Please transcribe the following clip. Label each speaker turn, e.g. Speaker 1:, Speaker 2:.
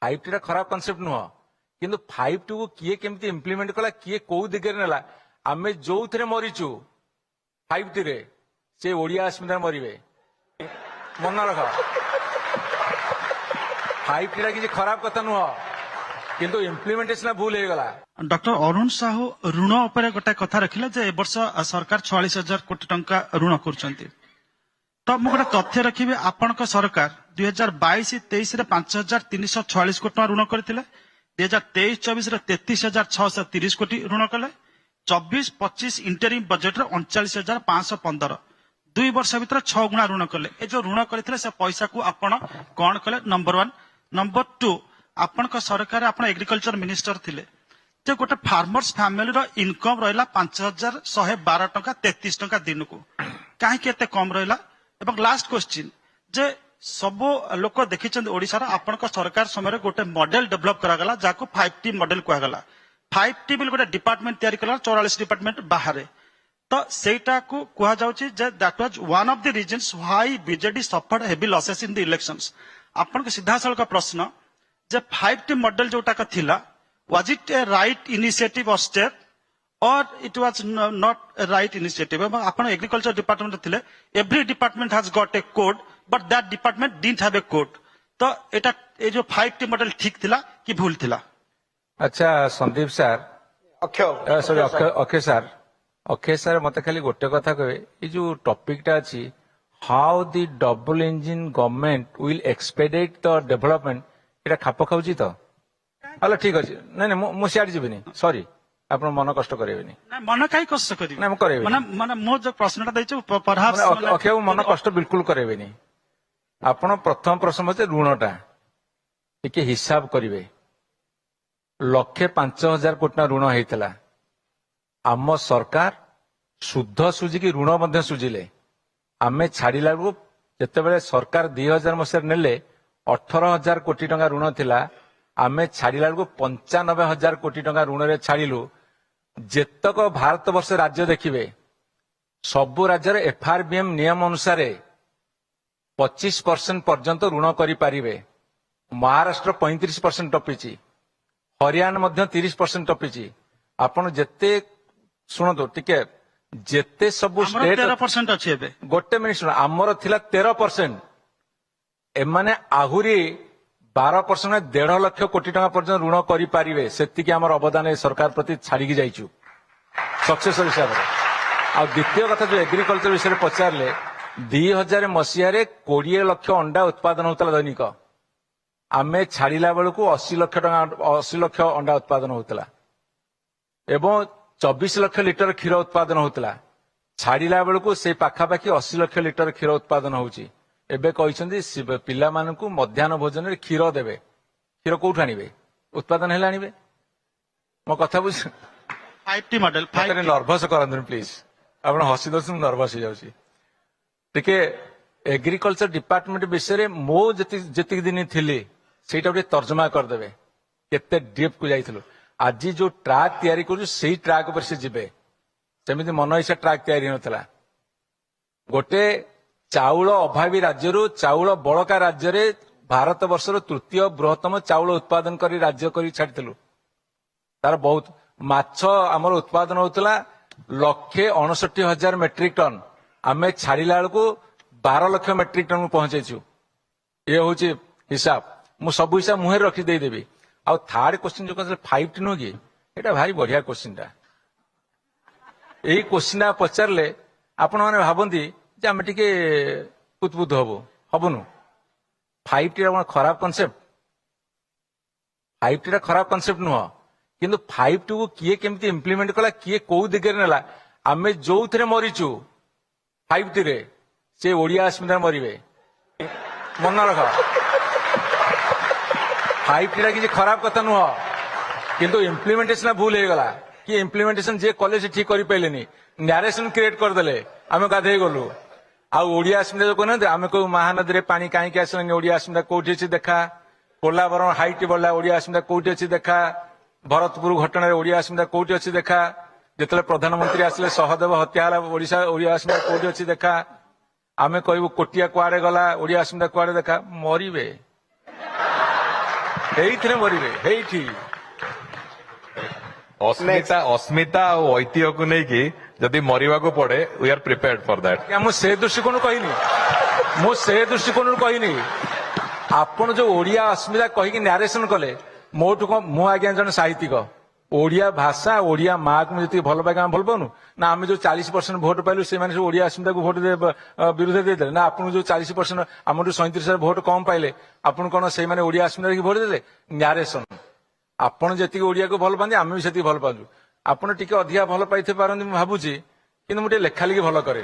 Speaker 1: 5T खराब concept नुह किंतु 5T को किए केमती इम्प्लीमेंट कला किए कौ दिगरे नेला आमे जो थे मरीचु 5T रे से ओडिया अस्मिता मरवे मन रख 5T किसी खराब कथा नुह किंतु इम्प्लीमेंटेशन भूल हो गला।
Speaker 2: डॉक्टर अरुण साहू ऋण उपर गोटे कथा रखिले जे ए वर्ष सरकार 46,000 कोटी टंका ऋण करछंती तो मु गोटे तथ्य रखिबे आपनक सरकार 2022-23 रे 5,346 कोटी टंका ऋण करथिले 2023-24 रे 33,630 कोटी ऋण कले 24-25 इंटरिम बजेट रे 39,515 2 वर्ष भीतर 6 गुणा ऋण कले ए जो ऋण करथिले से पैसा को आपण कोन कले नंबर 1 नंबर 2 आपनक सरकार आपण एग्रीकल्चर मिनिस्टर थिले जे गोटे फार्मर्स फैमिली रो इनकम रहला 5,112 टंका 33 टंका दिन को काहे के एते कम रहला एवं लास्ट क्वेश्चन जे सब लोक देखिछन ओडिसा रा आपनक सरकार समय गोटे मॉडल डेवलप करा गला जाको 5T मॉडल कहला गला 5T बिल गोटे डिपार्टमेंट तयारी कला 44 डिपार्टमेंट बाहर तो सेटा को कहा जाउची जे that was one of the reasons why BJD suffered heavy losses in the elections आपनक सीधा सळक प्रश्न जे 5T मॉडल जोटा का थिला was it a right initiative or step or it was not a right initiative upon agriculture department थिले every department has got a code but that department didn't have a code तो एटा ए जो 5T model ठीक थिला कि भूल थिला।
Speaker 1: अच्छा Sandeep sir Akshay sir मते खाली गोटे कथा कहे ये जो टॉपिक टा अछि how the double engine government will expedite the development एटा खाप खाउची तो हेलो ठीक अच्छे नहीं मु सियाड़ जीविनी सॉरी आप मन कष्ट करेंगे
Speaker 2: मन कहीं कष्ट करी
Speaker 1: ना
Speaker 2: माने मो जो प्रश्नटा दैछु परहाप्स
Speaker 1: अक्षय मन कष्ट बिल्कुल करेंगे आपण प्रथम प्रश्न होते ऋणटा टिके हिसाब करिवे 1,05,000 कोटी ऋण होता आम सरकार शुद्ध सुझिकी ऋण मध्य सुझिले आमे छाड़िला जिते सरकार 2000 मसीह नेले 18,000 कोटी टंका ऋण थिला आमे छाड़िला 95,000 कोटी टंका ऋण रे छाड़िलु जेतक भारत वर्ष राज्य देखिए सबु राज्य एफआरबीएम नियम अनुसार 25% पर्यंत ऋण करें महाराष्ट्र 35% टपिची हरियाणा मध्य 30% टपिची आपण जेते शुणु टिके जेते सबु स्टेट
Speaker 2: 13% अछि एबे
Speaker 1: गोटे मिनिट शुण आमर थिला 13% एमाने आहुरी 12% 1.5 लाख कोटी टंका पर्यंत ऋण करें से अवदान सरकार प्रति छाड़ी जाइचु सक्सेसर हिसाब से आ द्वितीय कथा जो एग्रीकल्चर विषय पचारे 2000 मसीह 20 लाख अंडा उत्पादन होता दैनिक आमे छाड़िला बेलू 80 लाख अंडा उत्पादन होता एवं 24 लाख लिटर क्षीर उत्पादन होता छाड़िला बेलू से पाखापाखि 80 लाख लिटर क्षीर उत्पादन होची एबे कहते पिला मानकु मध्याह्न भोजन रे क्षीर देवे क्षीर कोठ आनिबे उत्पादन हेला आनिबे मो कथा बुझ
Speaker 2: 5T मॉडल
Speaker 1: नर्भस करंतु प्लीज आपण हसी दस नर्भस हो जाउची टिके एग्रीकल्चर डिपार्टमेंट विषय मो जति दिन थिली सेटा गोटे तर्जमा करदेवे केते डीप को जाइथिलु आज जो ट्रैक तयारी करू सेही ट्रैक पर से जिबे सेमिति मन इच्छा ट्रैक तयारी नथला गोटे चाउल अभावी राज्य चाउल बड़का राज्य रे भारत वर्षर तृतीय बृहत्तम चाउल उत्पादन करी राज्य करी छाड़िलु तार बहुत माछ आमर उत्पादन होता 1,69,000 मेट्रिक टन आमे छाड़िला बेलू 12 लाख मेट्रिक टन पहुंचेचु ये हूँ हिसाब मु सब हिसाब मुहे रखी देदेवी आ थर्ड क्वेश्चन जो कहते 5T नुह कि ये भारी बढ़िया क्वेश्चन टा यही क्वेश्चन पचारे आपण मैंने भावती जे आम टिके उद्बुद्ध हबुनु 5T खराब कनसेप्ट 5T खराब कनसेप्ट नुह किंतु 5T को किए केमती इम्प्लीमेंट कला किए कौ दिगरे नेला आमे जो थे मरीचु 5T रे से ओडिया अस्मिता मरवे मन रख 5T किसी खराब कथा नुह किंतु इम्प्लीमेंटेशन भूल हो गला कि इम्प्लीमेंटेशन जे कॉलेज ठीक कर पारे नरेशन क्रिएट करदे आम गाधे गलु आड़िया अस्मिता जो कहते आम कहू महानदी में पानी कहीं आसलानी ओडिया अस्मिता कौटी अच्छी देखा पोलावरण हाइट बढ़ला ओडिया अस्मिता कौटी अच्छी देखा भरतपुर घटना ओडिया अस्मिता कौटी अच्छी देखा जिते प्रधानमंत्री आसिले सहदेव हत्या ओडिशा ओडिया अस्मिता कौटी अच्छी देखा आम कहू कोटिया कुआड़े गला ओडिया अस्मिता कुआड़े देखा मरवे ହେଇଥିରେ ମରିବେ ହେଇଠି।
Speaker 3: अस्मिता ଆଉ ଐତିହ୍ୟକୁ ନେଇକି ଯଦି ମରିବାକୁ ପଡେ we are prepared for that.
Speaker 1: ଆଜ୍ଞା ମୁଁ ସେ ଦୃଷ୍ଟିକୋଣରୁ କହିନି, ମୁଁ ସେ ଦୃଷ୍ଟିକୋଣରୁ କହିନି। ଆପଣ ଯୋଉ ଓଡିଆ ଅସ୍ମିତା କହିକି ନ୍ୟାରେସନ କଲେ, ମୋଠୁ କଣ, ମୁଁ ଆଜ୍ଞା ଜଣେ ସାହିତ୍ୟିକ। ଓଡିଆ ଭାଷା ଓଡିଆ ମାକୁ ମୁଁ ଯେତିକି ଭଲ ପାଇ ଆମେ ଭଲ ପାଉନୁ ନା? ଆମେ ଯୋଉ 40% ଭୋଟ ପାଇଲୁ ସେମାନେ ସବୁ ଓଡିଆ ଅସ୍ମିତାକୁ ଭୋଟ ବିରୁଦ୍ଧରେ ଦେଇଦେଲେ ନା? ଆପଣଙ୍କୁ ଯୋଉ 40% ଆମଠୁ 37% ଭୋଟ କମ ପାଇଲେ ଆପଣ କଣ ସେଇମାନେ ଓଡିଆ ଅସ୍ମିତା ଭୋଟ ଦେଲେ? ନ୍ୟାରେସନ। ଆପଣ ଯେତିକି ଓଡିଆକୁ ଭଲ ପାଆନ୍ତି ଆମେ ବି ସେତିକି ଭଲ ପାଆନ୍ତୁ। ଆପଣ ଟିକେ ଅଧିକା ଭଲ ପାଇତେ ପାରନ୍ତି ମୁଁ ଭାବୁଛି, କିନ୍ତୁ ମୁଁ ଟିକେ ଲେଖା ଲେଖି ଭଲ କରେ।